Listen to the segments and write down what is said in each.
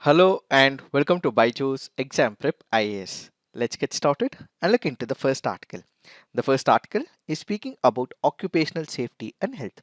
Hello and welcome to BYJU'S Exam Prep IAS. Let's get started and look into the first article. The first article is speaking about occupational safety and health.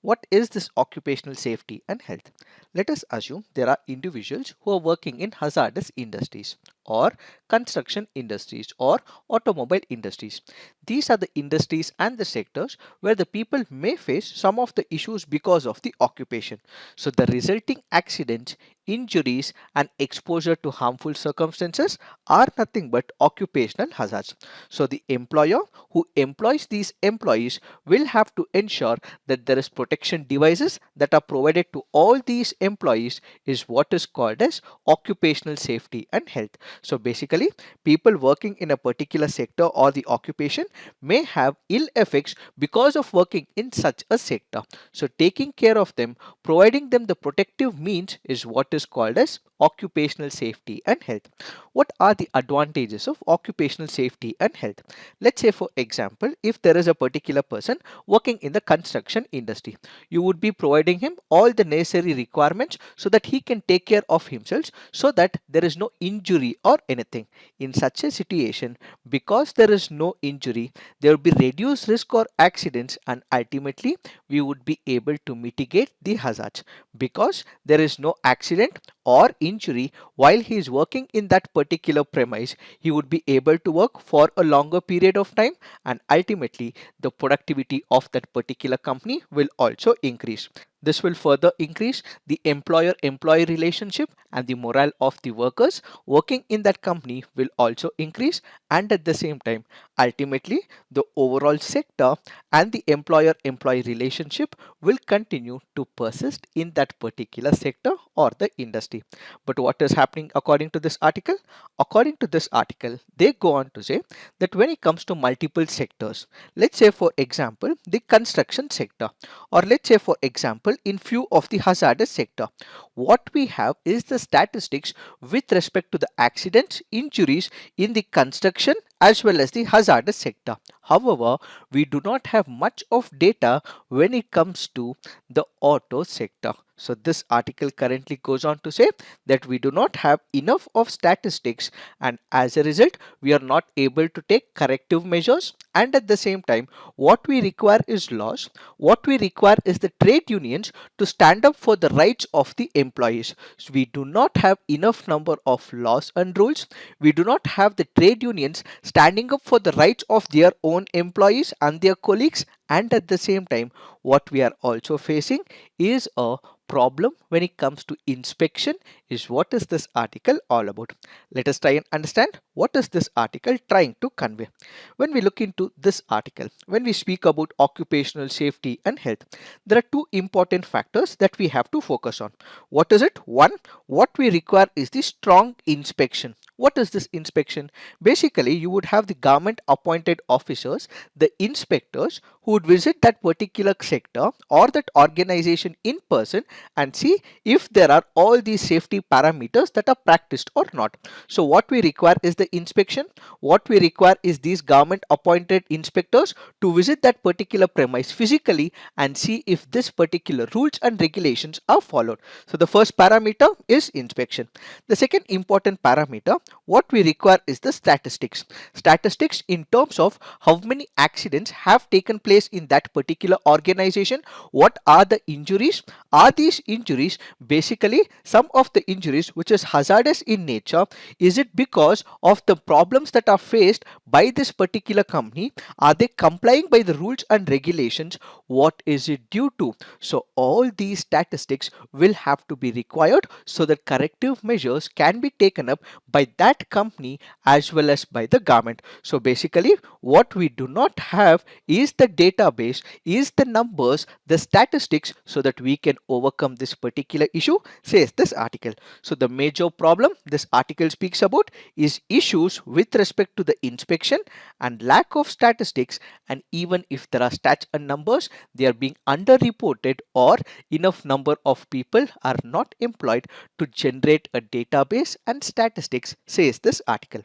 What is this occupational safety and health? Let us assume there are individuals who are working in hazardous industries or construction industries or automobile industries. These are the industries and the sectors where the people may face some of the issues because of the occupation. So the resulting accidents, injuries and exposure to harmful circumstances are nothing but occupational hazards. So the employer who employs these employees will have to ensure that there is protection devices that are provided to all these employees is what is called as occupational safety and health. So basically people working in a particular sector or the occupation may have ill effects because of working in such a sector. So taking care of them, providing them the protective means is what is called as occupational safety and health. What are the advantages of occupational safety and health? Let's say for example, if there is a particular person working in the construction industry, you would be providing him all the necessary requirements so that he can take care of himself so that there is no injury or anything. In such a situation, because there is no injury, there will be reduced risk or accidents, and ultimately we would be able to mitigate the hazards because there is no accident or injury while he is working in that particular premise. He would be able to work for a longer period of time, and ultimately the productivity of that particular company will also increase. This will further increase the employer-employee relationship, and the morale of the workers working in that company will also increase, and at the same time ultimately the overall sector and the employer-employee relationship will continue to persist in that particular sector or the industry. But what is happening according to this article? According to this article, they go on to say that when it comes to multiple sectors, let's say for example the construction sector, or let's say for example in few of the hazardous sector, what we have is the statistics with respect to the accidents, injuries in the construction as well as the hazardous sector. However, we do not have much of data when it comes to the auto sector. So this article currently goes on to say that we do not have enough of statistics, and as a result we are not able to take corrective measures, and at the same time what we require is laws. What we require is the trade unions to stand up for the rights of the employees. So we do not have enough number of laws and rules. We do not have the trade unions standing up for the rights of their own employees and their colleagues, and at the same time what we are also facing is a problem when it comes to inspection is what is this article all about. Let us try and understand what is this article trying to convey. When we look into this article, when we speak about occupational safety and health, there are two important factors that we have to focus on. What is it? One, what we require is the strong inspection. What is this inspection? Basically, you would have the government appointed officers, the inspectors, who would visit that particular sector or that organization in person and see if there are all these safety parameters that are practiced or not. So what we require is the inspection. What we require is these government appointed inspectors to visit that particular premise physically and see if this particular rules and regulations are followed. So the first parameter is inspection. The second important parameter, what we require is the statistics. Statistics in terms of how many accidents have taken place in that particular organization. What are the injuries? Are these injuries basically some of the injuries which is hazardous in nature? Is it because of the problems that are faced by this particular company? Are they complying by the rules and regulations? What is it due to? So all these statistics will have to be required so that corrective measures can be taken up by that company as well as by the government. So basically what we do not have is the database, is the numbers, the statistics, so that we can overcome this particular issue, says this article. So the major problem this article speaks about is issues with respect to the inspection and lack of statistics, and even if there are stats and numbers, they are being underreported or enough number of people are not employed to generate a database and statistics, says this article.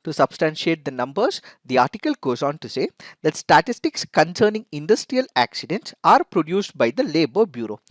To substantiate the numbers, the article goes on to say that statistics concerning industrial accidents are produced by the Labour Bureau.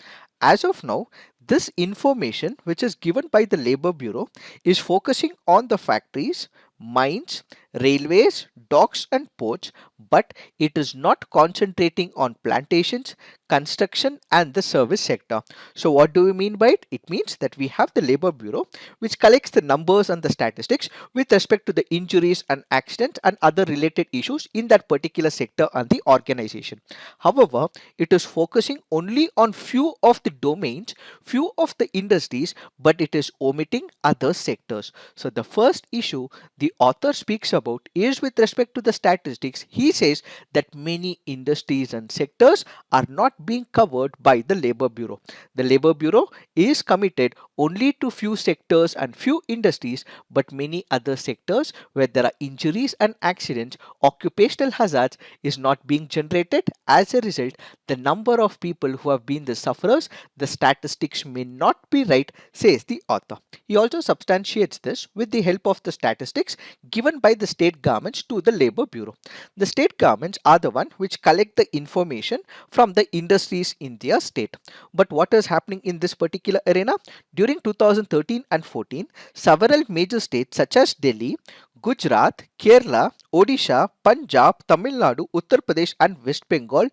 As of now, This information which is given by the Labor Bureau is focusing on the factories, mines, railways, docks and ports, but it is not concentrating on plantations, construction and the service sector. So what do we mean by it? It means that we have the Labor Bureau which collects the numbers and the statistics with respect to the injuries and accidents and other related issues in that particular sector and the organization. However, it is focusing only on few of the domains, few of the industries, but it is omitting other sectors. So the first issue the author speaks about is with respect to the statistics. He says that many industries and sectors are not being covered by the Labor Bureau. The Labor Bureau is committed only to few sectors and few industries, but many other sectors where there are injuries and accidents, occupational hazards is not being generated. As a result, the number of people who have been the sufferers, the statistics may not be right, says the author. He also substantiates this with the help of the statistics given by the state governments to the Labor Bureau. The state governments are the one which collect the information from the industries in their state. But what is happening in this particular arena? During 2013 and 14, several major states such as Delhi, Gujarat, Kerala, Odisha, Punjab, Tamil Nadu, Uttar Pradesh and West Bengal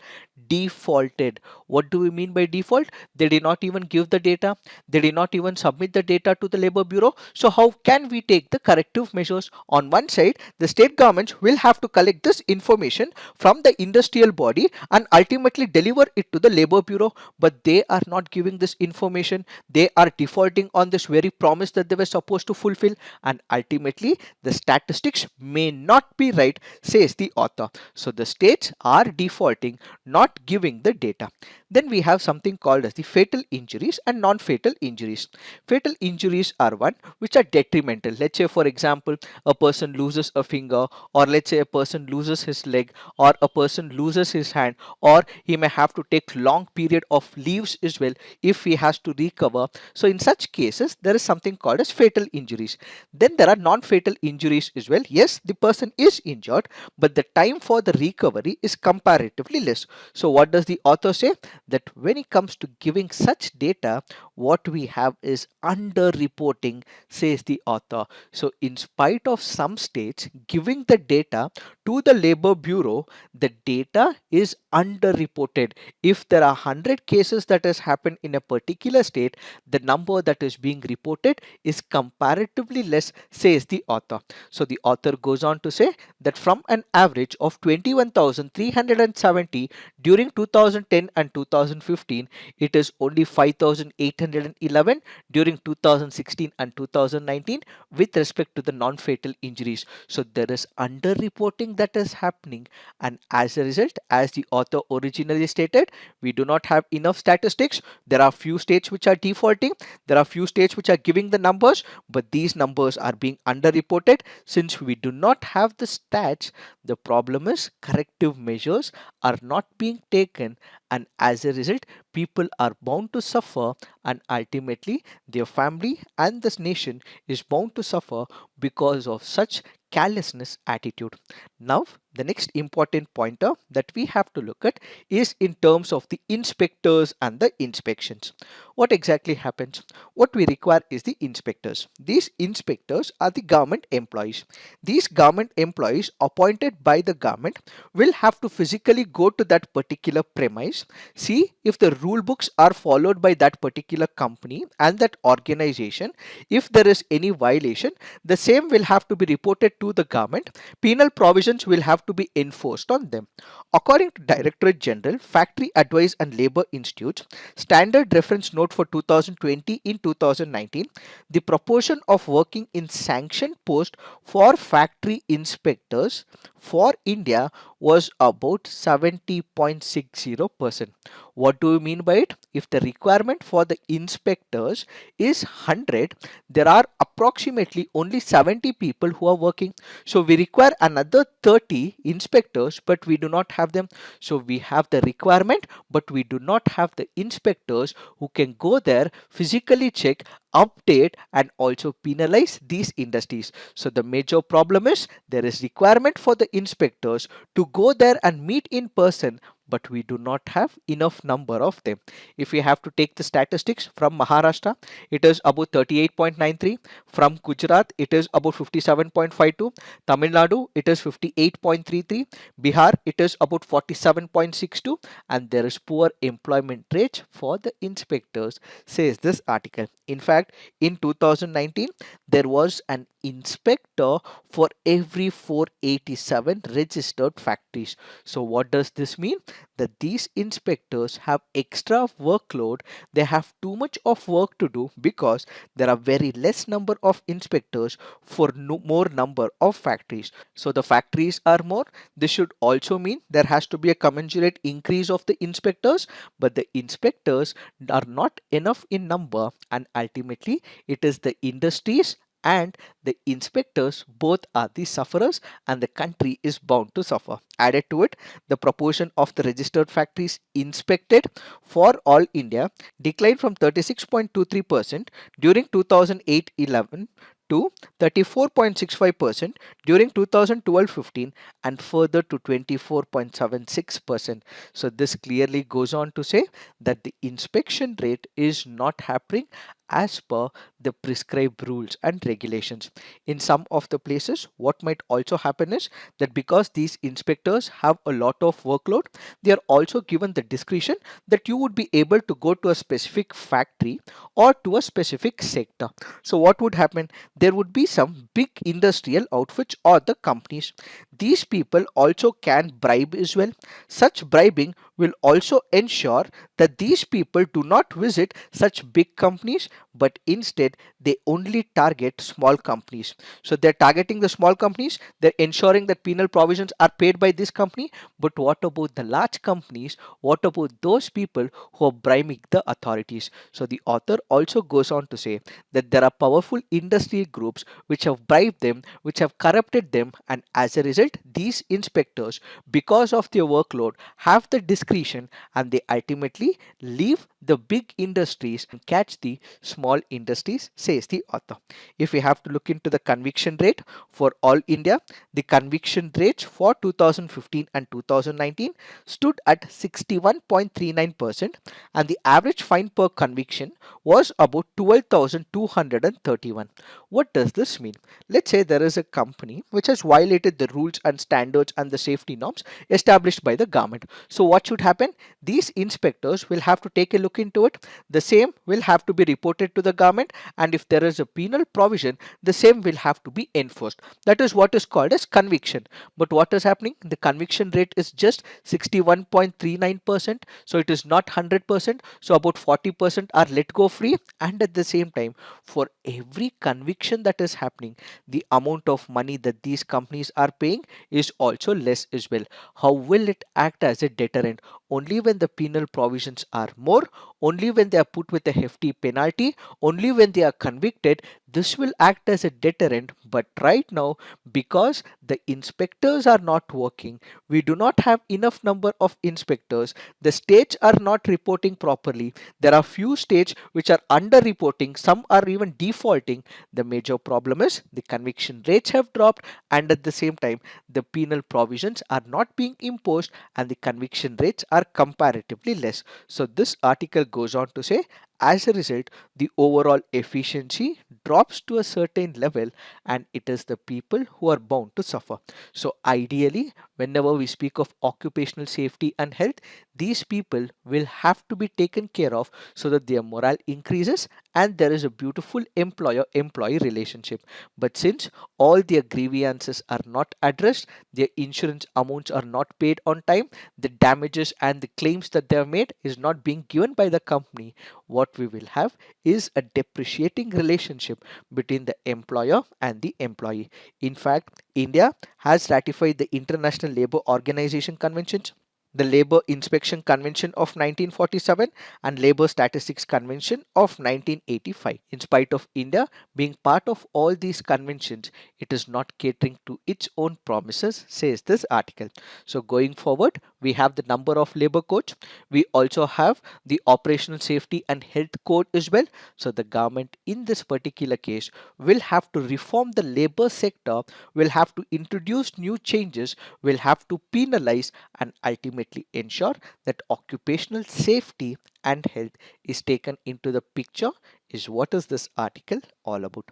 defaulted. What do we mean by default? They did not even give the data. They did not even submit the data to the Labor Bureau. So how can we take the corrective measures? On one side, the state governments will have to collect this information from the industrial body and ultimately deliver it to the Labor Bureau, but they are not giving this information. They are defaulting on this very promise that they were supposed to fulfill, and ultimately the statistics may not be right, says the author. So the states are defaulting, not giving the data. Then we have something called as the fatal injuries and non-fatal injuries. Fatal injuries are one which are detrimental. Let's say for example a person loses a finger, or let's say a person loses his leg, or a person loses his hand, or he may have to take long period of leaves as well if he has to recover. So in such cases there is something called as fatal injuries. Then there are non-fatal injuries as well. Yes, the person is injured, but the time for the recovery is comparatively less. So what does the author say? That when it comes to giving such data, what we have is under-reporting, says the author. So in spite of some states giving the data to the Labor Bureau, the data is under-reported. If there are 100 cases that has happened in a particular state, the number that is being reported is comparatively less, says the author. So the author goes on to say that from an average of 21,370 during 2010 and 2015, it is only 5,811 during 2016 and 2019 with respect to the non-fatal injuries. So there is under-reporting that is happening, and as a result, as the author originally stated, we do not have enough statistics. There are few states which are defaulting, there are few states which are giving the numbers, but these numbers are being under-reported. Since we do not have the stats, the problem is corrective measures are not being taken, and as a result people are bound to suffer, and ultimately their family and this nation is bound to suffer because of such carelessness attitude. Now the next important pointer that we have to look at is in terms of the inspectors and the inspections. What exactly happens? What we require is the inspectors. These inspectors are the government employees. These government employees appointed by the government will have to physically go to that particular premise, see if the rule books are followed by that particular company and that organization. If there is any violation, the same will have to be reported to the government. Penal provisions will have to be enforced on them. According to Directorate General, Factory Advice and Labour Institutes Standard Reference Note for 2020 in 2019, the proportion of working in sanctioned post for factory inspectors for India was about 70.60%. What do we mean by it? If the requirement for the inspectors is 100, there are approximately only 70 people who are working. So we require another 30 inspectors, but we do not have them. So we have the requirement, but we do not have the inspectors who can go there, physically check, update and also penalize these industries. So the major problem is there is requirement for the inspectors to go there and meet in person, but we do not have enough number of them. If we have to take the statistics from Maharashtra, it is about 38.93. From Gujarat, it is about 57.52. Tamil Nadu, it is 58.33. Bihar, it is about 47.62. And there is poor employment rate for the inspectors, says this article. In fact, in 2019, there was an inspector for every 487 registered factories. So what does this mean? That these inspectors have extra workload. They have too much of work to do because there are very less number of inspectors for more number of factories. So the factories are more. This should also mean there has to be a commensurate increase of the inspectors, but the inspectors are not enough in number, and ultimately it is the industries and the inspectors both are the sufferers, and the country is bound to suffer. Added to it, the proportion of the registered factories inspected for all India declined from 36.23% during 2008-11 to 34.65% during 2012-15 and further to 24.76%. So this clearly goes on to say that the inspection rate is not happening as per the prescribed rules and regulations. In some of the places, what might also happen is that because these inspectors have a lot of workload, they are also given the discretion that you would be able to go to a specific factory or to a specific sector. So what would happen? There would be some big industrial outfits or the companies. These people also can bribe as well. Such bribing will also ensure that these people do not visit such big companies, but instead they only target small companies. So they're targeting the small companies, they're ensuring that penal provisions are paid by this company. But what about the large companies? What about those people who are bribing the authorities? So the author also goes on to say that there are powerful industrial groups which have bribed them, which have corrupted them, and as a result, these inspectors, because of their workload, have the discretion and they ultimately leave the big industries and catch the small industries, says the author. If we have to look into the conviction rate for all India, the conviction rate for 2015 and 2019 stood at 61.39%, and the average fine per conviction was about 12,231. What does this mean? Let's say there is a company which has violated the rules and standards and the safety norms established by the government. So what should happen? These inspectors will have to take a look into it. The same will have to be reported to the government, and if there is a penal provision, the same will have to be enforced. That is what is called as conviction. But what is happening? The conviction rate is just 61.39%. So it is not 100%. So about 40% are let go free, and at the same time, for every conviction that is happening, the amount of money that these companies are paying is also less as well. How will it act as a deterrent? Only when the penal provisions are more, only when they are put with a hefty penalty, only when they are convicted, this will act as a deterrent. But right now, because the inspectors are not working, we do not have enough number of inspectors, the states are not reporting properly, there are few states which are under reporting, some are even defaulting. The major problem is the conviction rates have dropped, and at the same time the penal provisions are not being imposed and the conviction rates are comparatively less. So this article goes on to say, as a result, the overall efficiency drops to a certain level, and it is the people who are bound to suffer. So ideally, whenever we speak of occupational safety and health, these people will have to be taken care of so that their morale increases and there is a beautiful employer-employee relationship. But since all their grievances are not addressed, their insurance amounts are not paid on time, the damages and the claims that they have made is not being given by the company, what we will have is a depreciating relationship between the employer and the employee. In fact, India has ratified the International Labour Organization Conventions, the Labour Inspection Convention of 1947 and Labour Statistics Convention of 1985. In spite of India being part of all these conventions, it is not catering to its own promises, says this article. So going forward, we have the number of labor codes, we also have the operational safety and health code as well. So the government in this particular case will have to reform the labor sector, will have to introduce new changes, will have to penalize and ultimately ensure that occupational safety and health is taken into the picture, is what is this article all about.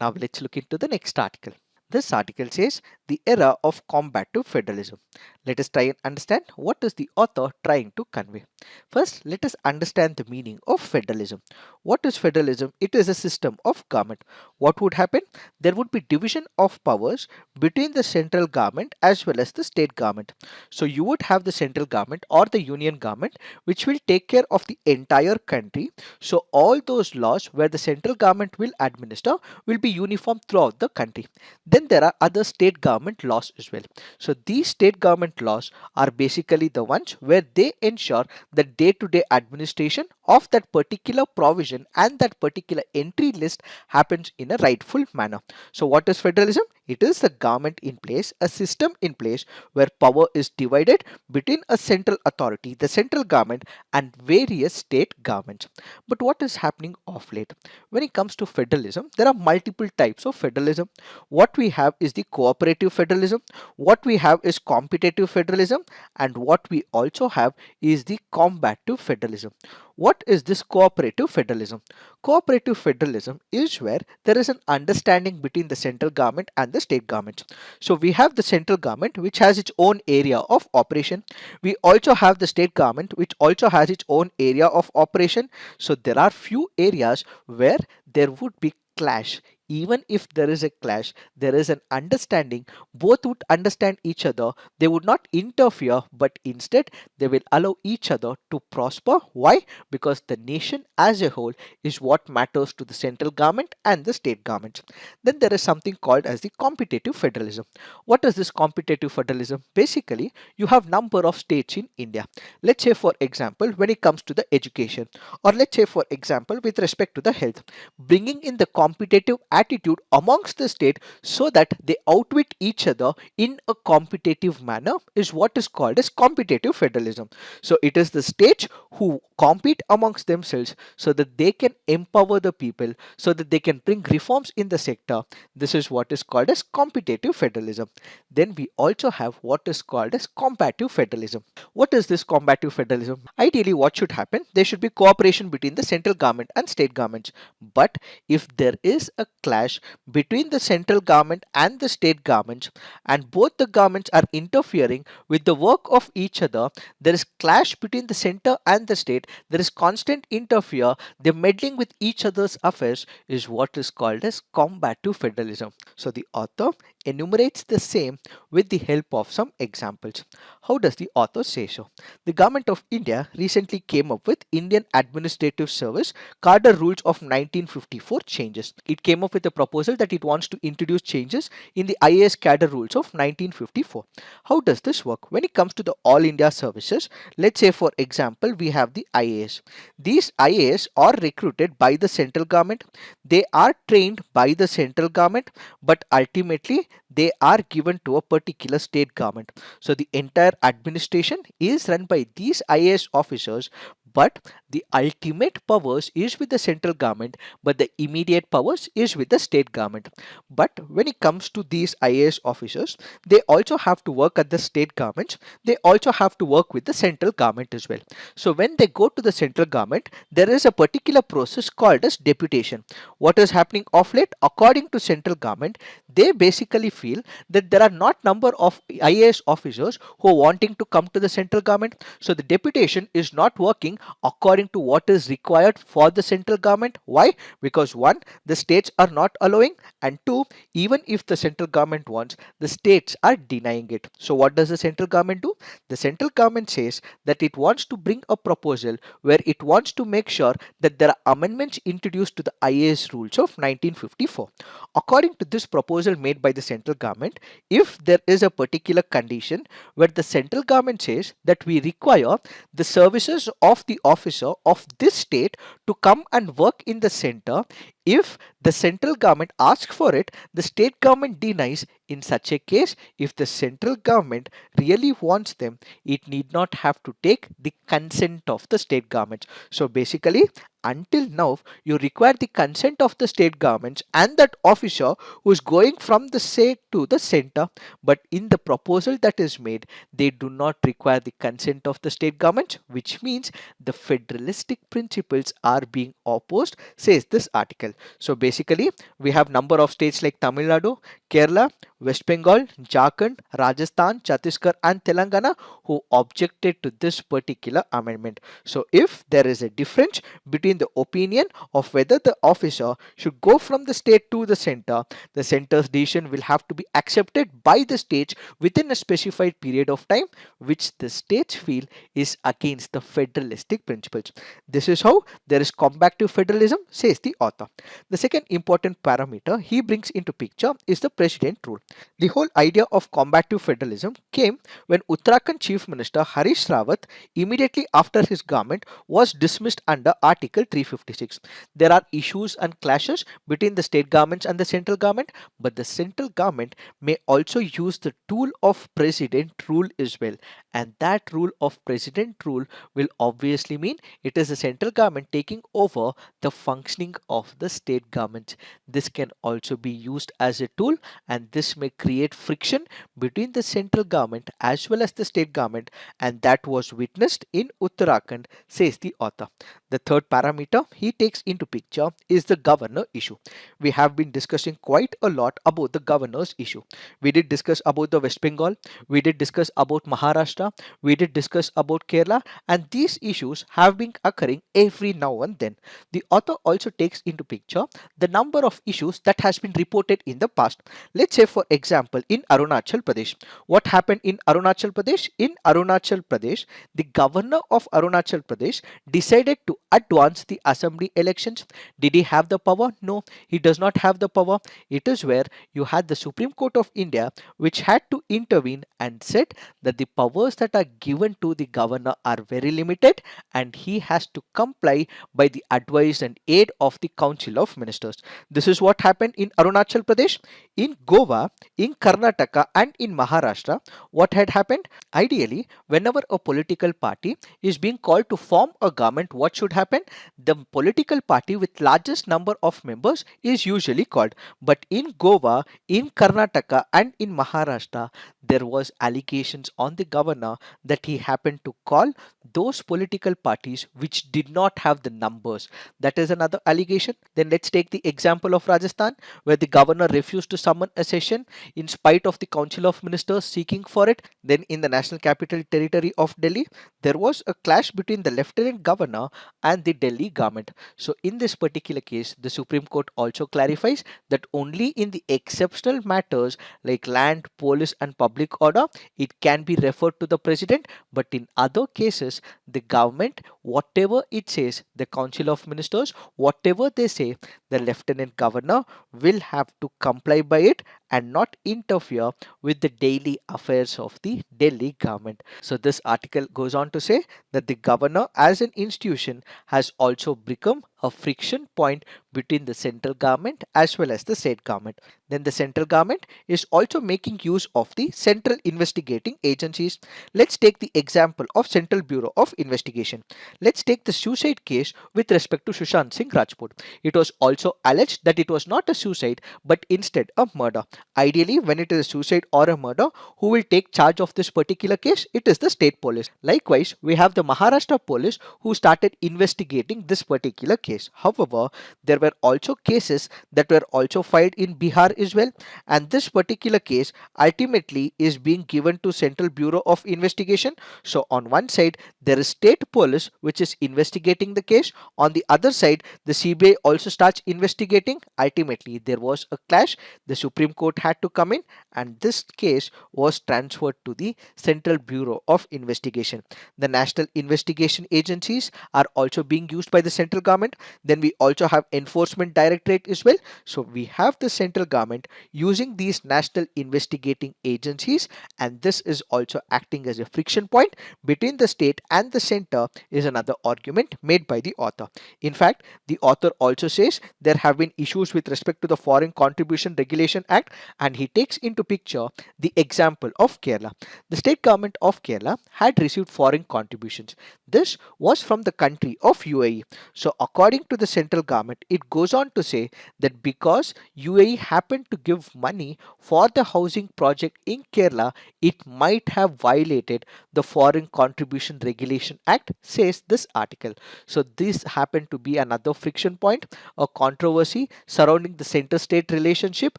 Now let's look into the next article. This article says the era of combative federalism. Let us try and understand what is the author trying to convey. First, let us understand the meaning of federalism. What is federalism? It is a system of government. What would happen? There would be division of powers between the central government as well as the state government. So you would have the central government or the union government which will take care of the entire country. So all those laws where the central government will administer will be uniform throughout the country. Then there are other state government laws as well. So these state government laws are basically the ones where they ensure the day-to-day administration of that particular provision and that particular entry list happens in a rightful manner. So what is federalism? It is the government in place, a system in place where power is divided between a central authority, the central government, and various state governments. But what is happening of late? When it comes to federalism, there are multiple types of federalism. What we have is the cooperative federalism, what we have is competitive federalism, and what we also have is the combative federalism. What is this cooperative federalism? Cooperative federalism is where there is an understanding between the central government and the state government. So we have the central government which has its own area of operation. We also have the state government which also has its own area of operation. So there are few areas where there would be clash. Even if there is a clash, there is an understanding. Both would understand each other. They would not interfere, but instead they will allow each other to prosper. Why? Because the nation as a whole is what matters to the central government and the state government. Then there is something called as the competitive federalism. What is this competitive federalism? Basically, you have number of states in India. Let's say for example, when it comes to the education, or let's say for example, with respect to the health, bringing in the competitive attitude amongst the state so that they outwit each other in a competitive manner is what is called as competitive federalism. So it is the states who compete amongst themselves so that they can empower the people, so that they can bring reforms in the sector. This is what is called as competitive federalism. Then we also have what is called as combative federalism. What is this combative federalism? Ideally, what should happen? There should be cooperation between the central government and state governments. But if there is a clash between the central government and the state governments, and both the governments are interfering with the work of each other, there is clash between the center and the state, there is constant interfere, they're meddling with each other's affairs, is what is called as combative federalism. So the author enumerates the same with the help of some examples. How does the author say so? The government of India recently came up with Indian Administrative Service Cadre Rules of 1954 changes. It came up with a proposal that it wants to introduce changes in the IAS Cadre Rules of 1954. How does this work? When it comes to the All India services, let's say for example, we have the IAS. These IAS are recruited by the central government. They are trained by the central government, but ultimately they are given to a particular state government. So the entire administration is run by these IAS officers, but the ultimate powers is with the central government, but the immediate powers is with the state government. But when it comes to these IAS officers, they also have to work at the state governments. They also have to work with the central government as well. So when they go to the central government, there is a particular process called as deputation. What is happening of late? According to central government, they basically feel that there are not number of IAS officers who are wanting to come to the central government. So the deputation is not working according to what is required for the central government. Why? Because one, the states are not allowing, and two, even if the central government wants, the states are denying it. So what does the central government do? The central government says that it wants to bring a proposal where it wants to make sure that there are amendments introduced to the IAS rules of 1954. According to this proposal made by the central government, if there is a particular condition where the central government says that we require the services of the officer of this state to come and work in the center, If the central government asks for it, the state government denies. In such a case, if the central government really wants them, it need not have to take the consent of the state government. So basically, until now, you require the consent of the state governments and that officer who is going from the state to the center. But in the proposal that is made, they do not require the consent of the state government, which means the federalistic principles are being opposed, says this article. So basically, we have number of states like Tamil Nadu, Kerala, West Bengal, Jharkhand, Rajasthan, Chhattisgarh, and Telangana who objected to this particular amendment. So if there is a difference between the opinion of whether the officer should go from the state to the center's decision will have to be accepted by the states within a specified period of time, which the states feel is against the federalistic principles. This is how there is combative federalism, says the author. The second important parameter he brings into picture is the president rule. The whole idea of combative federalism came when Uttarakhand Chief Minister Harish Rawat, immediately after his government was dismissed under Article 356. There are issues and clashes between the state governments and the central government, but the central government may also use the tool of president rule as well. And that rule of president rule will obviously mean it is the central government taking over the functioning of the state government. This can also be used as a tool, and this may create friction between the central government as well as the state government, and that was witnessed in Uttarakhand, says the author. The third parameter he takes into picture is the governor issue. We have been discussing quite a lot about the governor's issue. We did discuss about the West Bengal, we did discuss about Maharashtra, we did discuss about Kerala, and these issues have been occurring every now and then. The author also takes into picture the number of issues that has been reported in the past. Let's say for example in Arunachal Pradesh. What happened in Arunachal Pradesh? In Arunachal Pradesh, the governor of Arunachal Pradesh decided to advance the assembly elections. Did he have the power? No, he does not have the power. It is where you had the Supreme Court of India which had to intervene and said that the powers that are given to the governor are very limited and he has to comply by the advice and aid of the Council of Ministers. This is what happened in Arunachal Pradesh. In Goa, in Karnataka, and in Maharashtra, what had happened? Ideally, whenever a political party is being called to form a government, what should happen? The political party with largest number of members is usually called. But in Goa, in Karnataka, and in Maharashtra, there was allegations on the governor that he happened to call those political parties which did not have the numbers. That is another allegation. Then let's take the example of Rajasthan, where the governor refused to summon a session in spite of the Council of Ministers seeking for it. Then in the National Capital Territory of Delhi, there was a clash between the Lieutenant Governor and the Delhi government. So in this particular case, the Supreme Court also clarifies that only in the exceptional matters like land, police and public order, it can be referred to the president, but in other cases, the government, whatever it says, the Council of Ministers, whatever they say, the Lieutenant Governor will have to comply by it and not interfere with the daily affairs of the Delhi government. So this article goes on to say that the governor as an institution has also become a friction point between the central government as well as the state government. Then the central government is also making use of the central investigating agencies. Let's take the example of Central Bureau of Investigation. Let's take the suicide case with respect to Sushant Singh Rajput. It was also alleged that it was not a suicide but instead a murder. Ideally, when it is a suicide or a murder, who will take charge of this particular case? It is the state police. Likewise, we have the Maharashtra police who started investigating this particular case. However, there were also cases that were also filed in Bihar as well, and this particular case ultimately is being given to Central Bureau of Investigation. So on one side there is state police which is investigating the case, on the other side the CBI also starts investigating. Ultimately there was a clash, the Supreme Court had to come in and this case was transferred to the Central Bureau of Investigation. The national investigation agencies are also being used by the central government. Then we also have enforcement directorate as well. So we have the central government using these national investigating agencies, and this is also acting as a friction point between the state and the center, is another argument made by the author. In fact, the author also says there have been issues with respect to the Foreign Contribution Regulation Act, and he takes into picture the example of Kerala. The state government of Kerala had received foreign contributions. This was from the country of UAE. So according to the central government, it goes on to say that because UAE happened to give money for the housing project in Kerala, it might have violated the Foreign Contribution Regulation Act, says this article. So this happened to be another friction point, a controversy surrounding the center-state relationship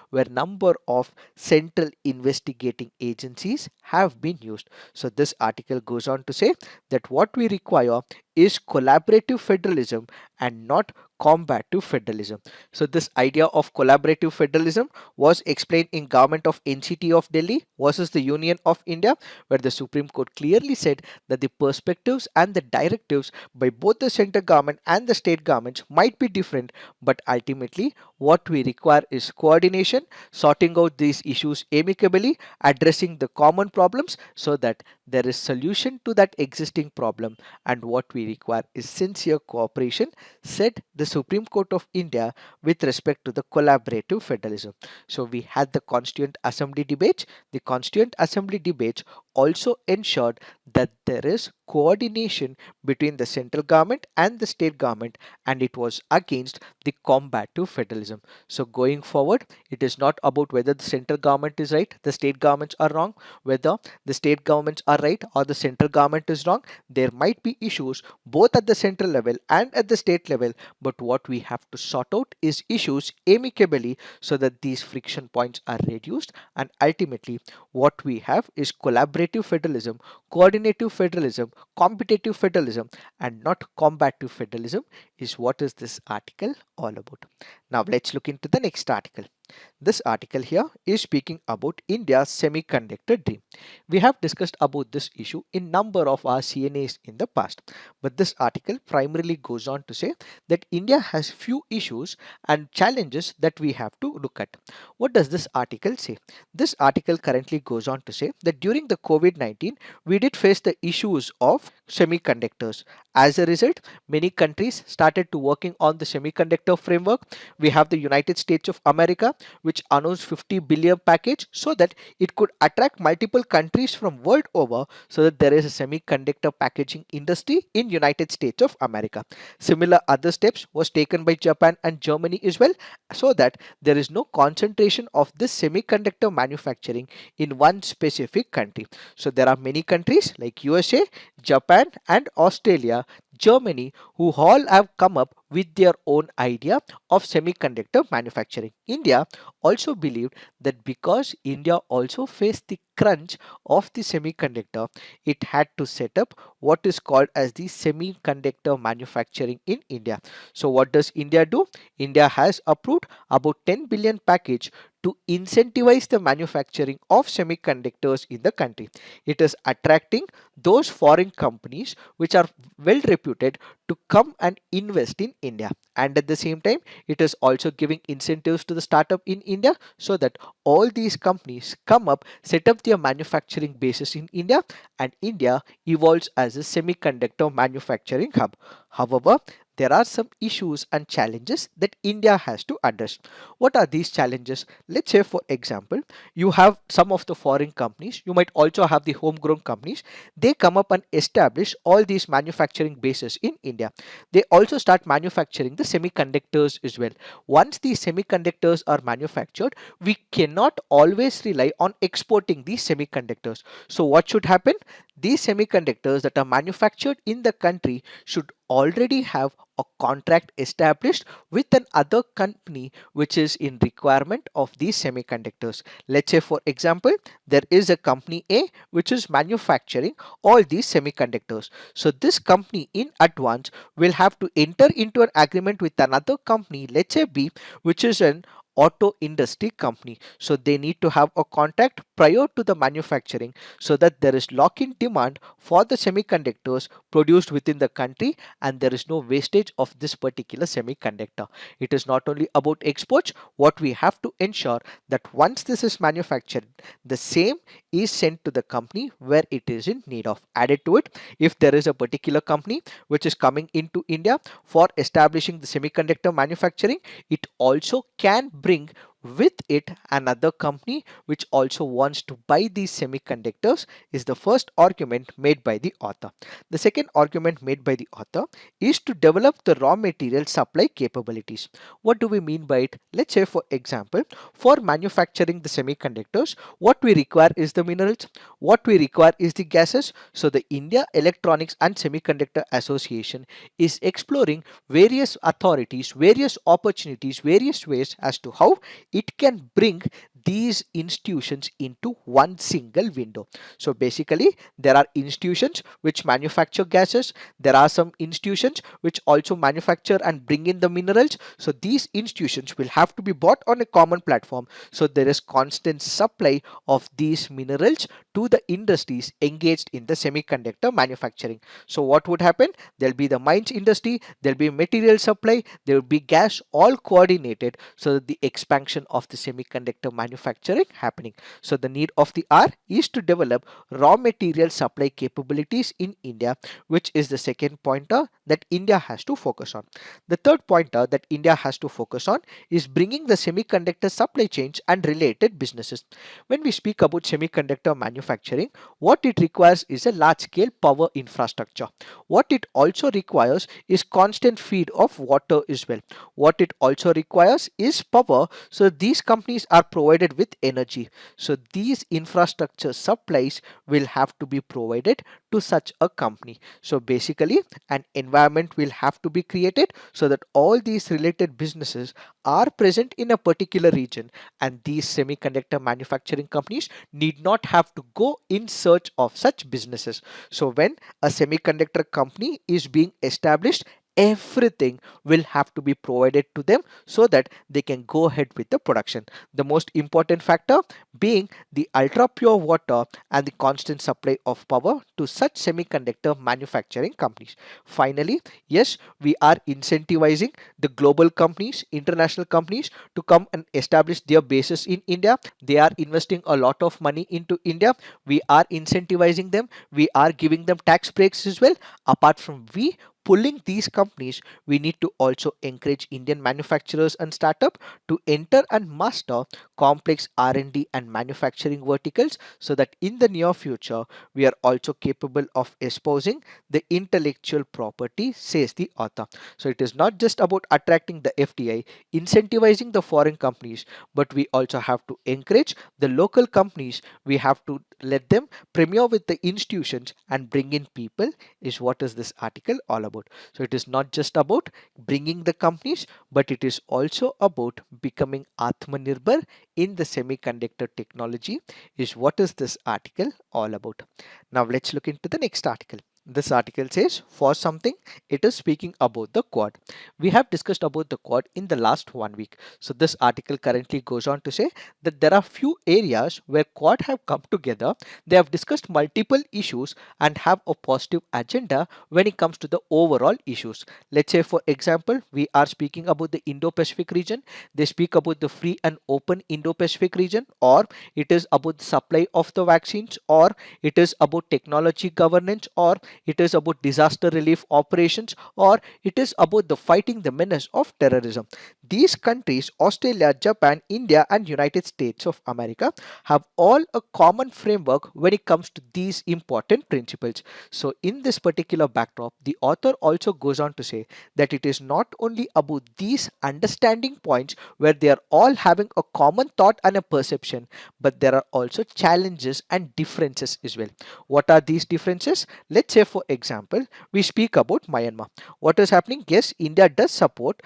where number of central investigating agencies have been used. So this article goes on to say that what we require is collaborative federalism and not combative federalism. So this idea of collaborative federalism was explained in Government of NCT of Delhi versus the Union of India, where the Supreme Court clearly said that the perspectives and the directives by both the central government and the state governments might be different, but ultimately what we require is coordination, sorting out these issues amicably, addressing the common problems so that there is solution to that existing problem, and what we require is sincere cooperation, said the Supreme Court of India with respect to the collaborative federalism. So we had the Constituent Assembly debates. The Constituent Assembly debates also ensured that there is coordination between the central government and the state government, and it was against the combative federalism. So going forward, it is not about whether the central government is right, the state governments are wrong, whether the state governments are right or the central government is wrong. There might be issues both at the central level and at the state level, but what we have to sort out is issues amicably so that these friction points are reduced, and ultimately what we have is collaborative federalism, coordinative federalism, competitive federalism, and not combative federalism, is what is this article all about. Now let's look into the next article. This article here is speaking about India's semiconductor dream. We have discussed about this issue in number of our CNAs in the past, but this article primarily goes on to say that India has few issues and challenges that we have to look at. What does this article say? This article currently goes on to say that during the COVID-19, we did face the issues of semiconductors. As a result, many countries started to working on the semiconductor framework. We have the United States of America, which announced 50 billion package so that it could attract multiple countries from world over, so that there is a semiconductor packaging industry in United States of America. Similar other steps was taken by Japan and Germany as well, so that there is no concentration of this semiconductor manufacturing in one specific country. So there are many countries like USA, Japan and Australia, Germany, who all have come up with their own idea of semiconductor manufacturing. India also believed that because India also faced the crunch of the semiconductor, it had to set up what is called as the semiconductor manufacturing in India. So what does India do? India has approved about 10 billion package to incentivize the manufacturing of semiconductors in the country. It is attracting those foreign companies which are well reputed to come and invest in India, and at the same time it is also giving incentives to the startup in India so that all these companies come up, set up their manufacturing bases in India, and India evolves as a semiconductor manufacturing hub. However, there are some issues and challenges that India has to address. What are these challenges? Let's say, for example, you have some of the foreign companies, you might also have the homegrown companies. They come up and establish all these manufacturing bases in India. They also start manufacturing the semiconductors as well. Once these semiconductors are manufactured, we cannot always rely on exporting these semiconductors. So what should happen? These semiconductors that are manufactured in the country should already have a contract established with an other company which is in requirement of these semiconductors. Let's say, for example, there is a company A which is manufacturing all these semiconductors. So this company in advance will have to enter into an agreement with another company, let's say B, which is an auto industry company. So they need to have a contract prior to the manufacturing so that there is lock-in demand for the semiconductors produced within the country and there is no wastage of this particular semiconductor. It is not only about exports. What we have to ensure that once this is manufactured, the same is sent to the company where it is in need of. Added to it, if there is a particular company which is coming into India for establishing the semiconductor manufacturing, it also can bring with it another company which also wants to buy these semiconductors, is the first argument made by the author. The second argument made by the author is to develop the raw material supply capabilities. What do we mean by it? Let's say, for example, for manufacturing the semiconductors, what we require is the minerals, what we require is the gases. So the India Electronics and Semiconductor Association is exploring various authorities, various opportunities, various ways as to how it can bring these institutions into one single window. So basically, there are institutions which manufacture gases, there are some institutions which also manufacture and bring in the minerals. So these institutions will have to be bought on a common platform, so there is constant supply of these minerals to the industries engaged in the semiconductor manufacturing. So what would happen? There'll be the mines industry, there'll be material supply, there will be gas, all coordinated so that the expansion of the semiconductor manufacturing happening. So the need of the hour is to develop raw material supply capabilities in India, which is the second pointer that India has to focus on. The third pointer that India has to focus on is bringing the semiconductor supply chains and related businesses. When we speak about semiconductor manufacturing, what it requires is a large scale power infrastructure. What it also requires is constant feed of water as well. What it also requires is power, so these companies are provided with energy. So these infrastructure supplies will have to be provided to such a company. So basically, an environment will have to be created so that all these related businesses are present in a particular region, and these semiconductor manufacturing companies need not have to go in search of such businesses. So when a semiconductor company is being established, everything will have to be provided to them so that they can go ahead with the production. The most important factor being the ultra pure water and the constant supply of power to such semiconductor manufacturing companies. Finally, yes, we are incentivizing the global companies, international companies to come and establish their bases in India. They are investing a lot of money into India. We are incentivizing them, we are giving them tax breaks as well. Apart from we pulling these companies, we need to also encourage Indian manufacturers and startup to enter and master complex R&D and manufacturing verticals, so that in the near future we are also capable of espousing the intellectual property, says the author. So it is not just about attracting the FDI, incentivizing the foreign companies, but we also have to encourage the local companies. We have to let them premiere with the institutions and bring in people, is what is this article all about. So it is not just about bringing the companies, but it is also about becoming Atmanirbhar in the semiconductor technology, is what is this article all about. Now let's look into the next article. This article says, for something, it is speaking about the Quad. We have discussed about the Quad in the last 1 week. So this article currently goes on to say that there are few areas where Quad have come together. They have discussed multiple issues and have a positive agenda when it comes to the overall issues. Let's say, for example, we are speaking about the Indo-Pacific region. They speak about the free and open Indo-Pacific region, or it is about the supply of the vaccines, or it is about technology governance, or it is about disaster relief operations, or it is about the fighting the menace of terrorism. These countries, Australia, Japan, India and United States of America, have all a common framework when it comes to these important principles. So in this particular backdrop, the author also goes on to say that it is not only about these understanding points where they are all having a common thought and a perception, but there are also challenges and differences as well. What are these differences? Let's say, for example, we speak about Myanmar. What is happening? Yes, India does support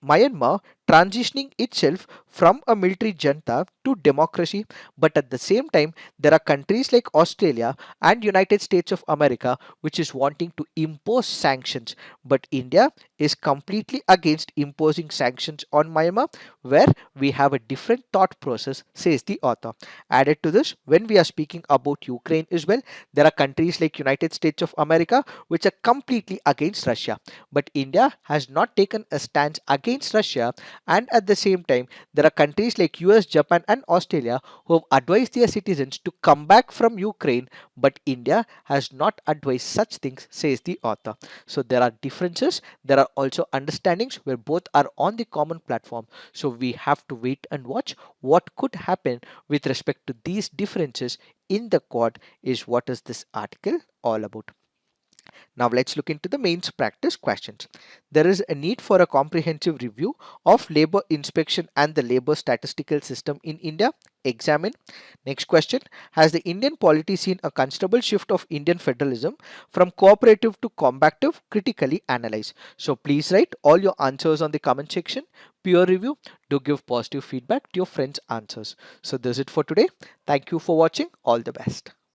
Myanmar transitioning itself from a military junta to democracy. But at the same time, there are countries like Australia and United States of America which is wanting to impose sanctions, but India is completely against imposing sanctions on Myanmar, where we have a different thought process, says the author. Added to this, when we are speaking about Ukraine as well, there are countries like United States of America which are completely against Russia, but India has not taken a stance against Russia. And at the same time, there are countries like US, Japan and Australia who have advised their citizens to come back from Ukraine, but India has not advised such things, says the author. So there are differences, there are also understandings where both are on the common platform. So we have to wait and watch what could happen with respect to these differences in the quad is what is this article all about. Now let's look into the mains practice questions. There is a need for a comprehensive review of labor inspection and the labor statistical system in India. Examine. Next question. Has the Indian polity seen a considerable shift of Indian federalism from cooperative to combative? Critically analyze. So please write all your answers on the comment section. Peer review. Do give positive feedback to your friends' answers. So this is it for today. Thank you for watching. All the best.